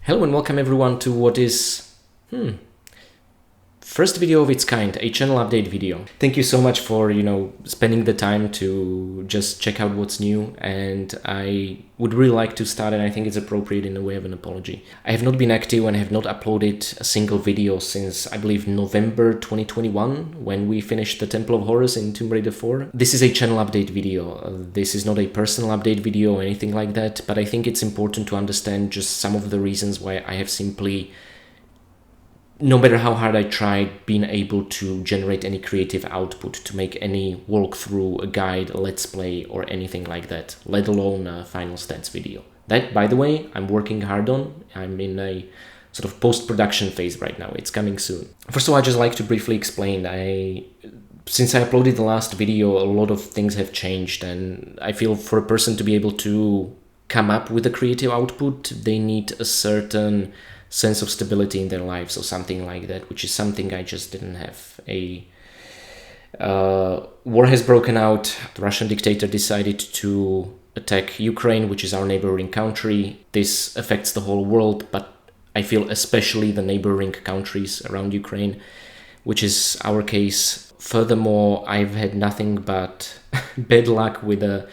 Hello and welcome everyone to what is first video of its kind, a channel update video. Thank you so much for, spending the time to just check out what's new, and I would really like to start, and I think it's appropriate in a way of an apology. I have not been active and have not uploaded a single video since, I believe, November 2021, when we finished the Temple of Horus in Tomb Raider 4. This is a channel update video. This is not a personal update video or anything like that, but I think it's important to understand just some of the reasons why I have simply, no matter how hard I tried, been able to generate any creative output, to make any walkthrough, a guide, a let's play, or anything like that, let alone a final stats video. That, by the way, I'm working hard on. I'm in a sort of post-production phase right now. It's coming soon. First of all, I'd just like to briefly explain, since I uploaded the last video, a lot of things have changed, and I feel for a person to be able to come up with a creative output, they need a certain sense of stability in their lives or something like that, which is something I just didn't have. War has broken out. The Russian dictator decided to attack Ukraine, which is our neighboring country. This affects the whole world, but I feel especially the neighboring countries around Ukraine, which is our case. Furthermore, I've had nothing but bad luck with a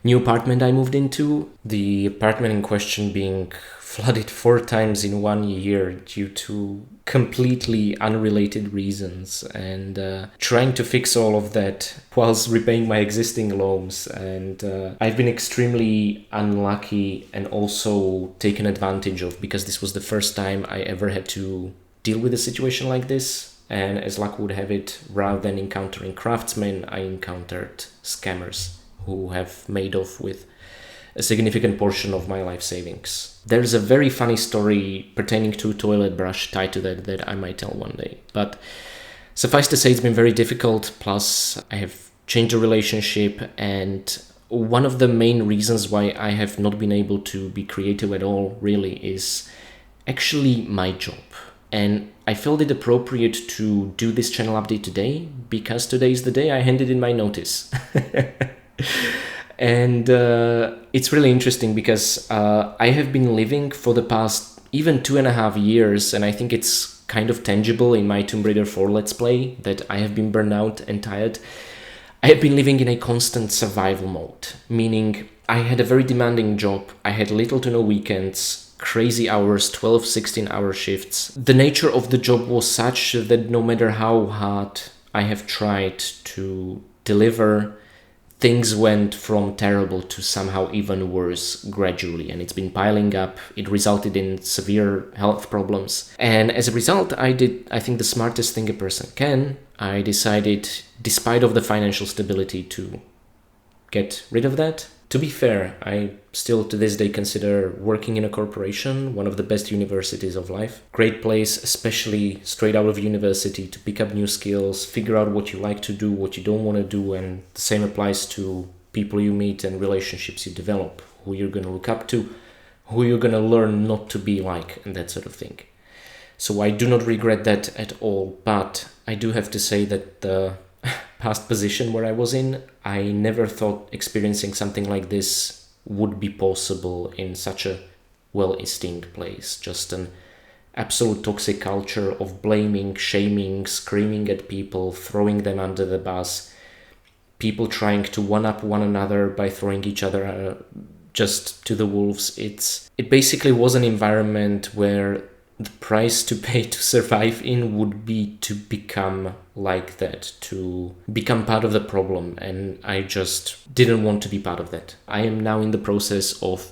new apartment I moved into. The apartment in question being flooded 4 times in 1 year due to completely unrelated reasons, and trying to fix all of that whilst repaying my existing loans. And I've been extremely unlucky and also taken advantage of, because this was the first time I ever had to deal with a situation like this. And as luck would have it, rather than encountering craftsmen, I encountered scammers who have made off with a significant portion of my life savings. There's a very funny story pertaining to toilet brush tied to that I might tell one day. But suffice to say, it's been very difficult. Plus, I have changed a relationship, and one of the main reasons why I have not been able to be creative at all, really, is actually my job. And I felt it appropriate to do this channel update today, because today is the day I handed in my notice. And it's really interesting because I have been living for the past even 2.5 years, and I think it's kind of tangible in my Tomb Raider 4 Let's Play that I have been burned out and tired. I have been living in a constant survival mode, meaning I had a very demanding job. I had little to no weekends, crazy hours, 12, 16-hour shifts. The nature of the job was such that no matter how hard I have tried to deliver, things went from terrible to somehow even worse gradually, and it's been piling up. It resulted in severe health problems. And as a result, I did, I think, the smartest thing a person can. I decided, despite of the financial stability, to get rid of that. To be fair, I still to this day consider working in a corporation one of the best universities of life. Great place, especially straight out of university, to pick up new skills, figure out what you like to do, what you don't want to do, and the same applies to people you meet and relationships you develop, who you're going to look up to, who you're going to learn not to be like, and that sort of thing. So I do not regret that at all, but I do have to say that the past position where I was in, I never thought experiencing something like this would be possible in such a well-esteemed place. Just an absolute toxic culture of blaming, shaming, screaming at people, throwing them under the bus, people trying to one-up one another by throwing each other just to the wolves. It basically was an environment where the price to pay to survive in would be to become like that, to become part of the problem, and I just didn't want to be part of that. I am now in the process of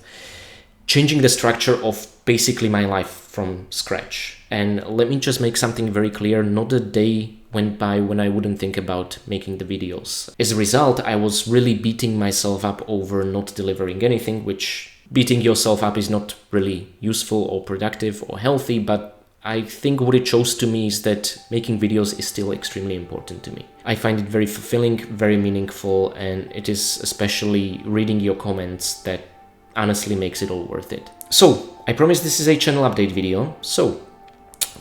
changing the structure of basically my life from scratch. And let me just make something very clear, not a day went by when I wouldn't think about making the videos. As a result, I was really beating myself up over not delivering anything, which beating yourself up is not really useful or productive or healthy, but I think what it shows to me is that making videos is still extremely important to me. I find it very fulfilling, very meaningful, and it is especially reading your comments that honestly makes it all worth it. So, I promise this is a channel update video. So,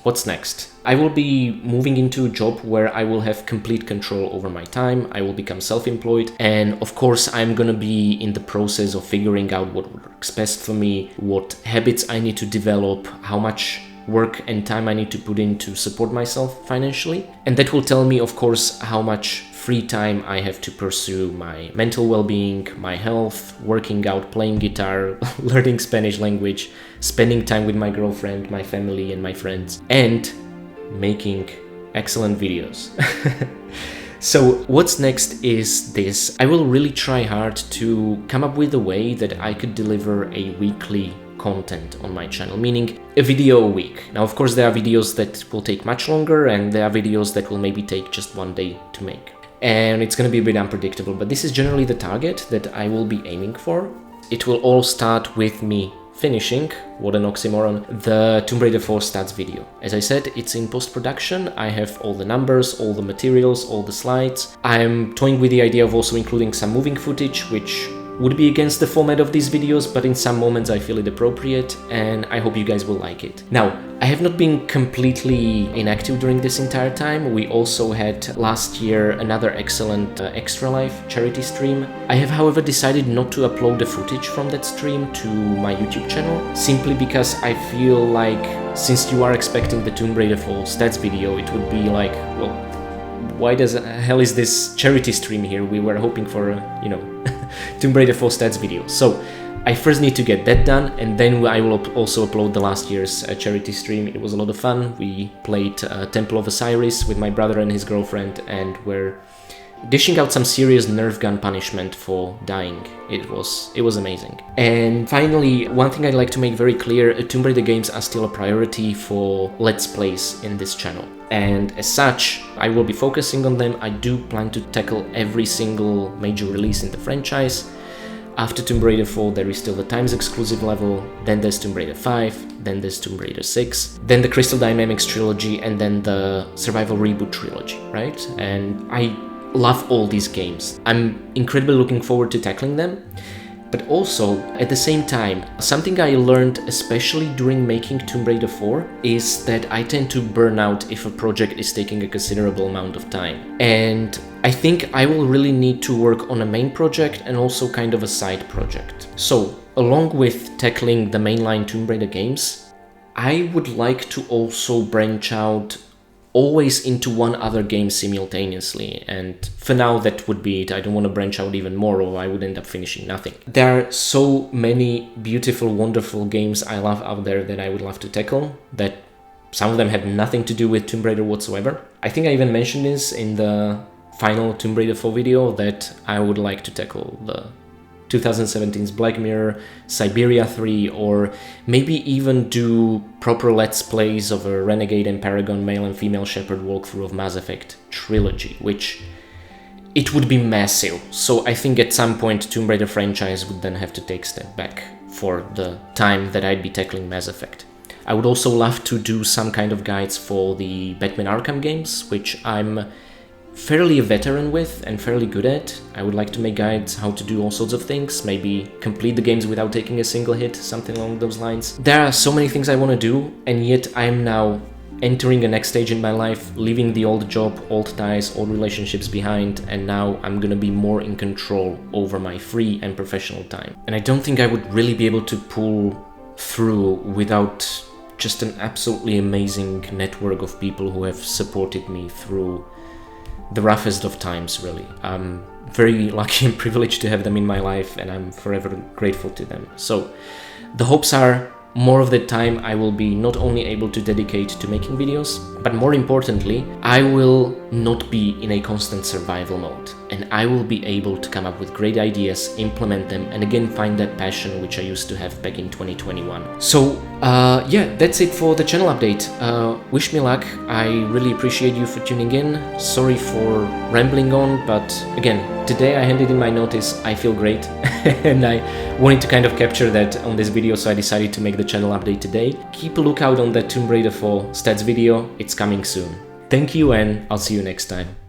what's next? I will be moving into a job where I will have complete control over my time. I will become self-employed, and of course I'm gonna be in the process of figuring out what works best for me, what habits I need to develop, how much work and time I need to put in to support myself financially. And that will tell me, of course, how much free time I have to pursue my mental well-being, my health, working out, playing guitar, learning Spanish language, spending time with my girlfriend, my family and my friends, and making excellent videos. So what's next is this. I will really try hard to come up with a way that I could deliver a weekly content on my channel, meaning a video a week. Now, of course, there are videos that will take much longer, and there are videos that will maybe take just one day to make. And it's going to be a bit unpredictable, but this is generally the target that I will be aiming for. It will all start with me finishing, what an oxymoron, the Tomb Raider 4 stats video. As I said, it's in post-production. I have all the numbers, all the materials, all the slides. I'm toying with the idea of also including some moving footage, which would be against the format of these videos, but in some moments I feel it appropriate, and I hope you guys will like it. Now, I have not been completely inactive during this entire time. We also had last year another excellent Extra Life charity stream. I have, however, decided not to upload the footage from that stream to my YouTube channel, simply because I feel like since you are expecting the Tomb Raider 4 stats video, it would be like, well, why the hell is this charity stream here? We were hoping for a, Tomb Raider 4 stats video. So I first need to get that done, and then I will also upload the last year's charity stream. It was a lot of fun. We played Temple of Osiris with my brother and his girlfriend, and we're dishing out some serious nerve gun punishment for dying. It was amazing. And finally, one thing I'd like to make very clear, Tomb Raider games are still a priority for Let's Plays in this channel. And as such, I will be focusing on them. I do plan to tackle every single major release in the franchise. After Tomb Raider 4, there is still the Times exclusive level, then there's Tomb Raider 5, then there's Tomb Raider 6, then the Crystal Dynamics trilogy, and then the Survival Reboot trilogy, right? And I love all these games. I'm incredibly looking forward to tackling them. But also, at the same time, something I learned, especially during making Tomb Raider 4, is that I tend to burn out if a project is taking a considerable amount of time. And I think I will really need to work on a main project and also kind of a side project. So, along with tackling the mainline Tomb Raider games, I would like to also branch out always into one other game simultaneously, and for now that would be it. I don't want to branch out even more, or I would end up finishing nothing. There are so many beautiful, wonderful games I love out there that I would love to tackle, that some of them have nothing to do with Tomb Raider whatsoever. I think I even mentioned this in the final Tomb Raider 4 video, that I would like to tackle the 2017's Black Mirror, Siberia 3, or maybe even do proper Let's Plays of a Renegade and Paragon male and female Shepherd walkthrough of Mass Effect trilogy, which it would be massive. So I think at some point Tomb Raider franchise would then have to take a step back for the time that I'd be tackling Mass Effect. I would also love to do some kind of guides for the Batman Arkham games, which I'm fairly a veteran with and fairly good at. I would like to make guides how to do all sorts of things, maybe complete the games without taking a single hit, something along those lines. There are so many things I want to do, and yet I am now entering a next stage in my life, leaving the old job, old ties, old relationships behind, and now I'm gonna be more in control over my free and professional time. And I don't think I would really be able to pull through without just an absolutely amazing network of people who have supported me through the roughest of times, really. I'm very lucky and privileged to have them in my life, and I'm forever grateful to them. So the hopes are more of the time I will be not only able to dedicate to making videos, but more importantly, I will not be in a constant survival mode, and I will be able to come up with great ideas, implement them, and again find that passion which I used to have back in 2021. So yeah, that's it for the channel update. Wish me luck. I really appreciate you for tuning in. Sorry for rambling on, but again, today I handed in my notice. I feel great and I wanted to kind of capture that on this video, so I decided to make the channel update today. Keep a lookout on the Tomb Raider 4 stats video. It's coming soon. Thank you, and I'll see you next time.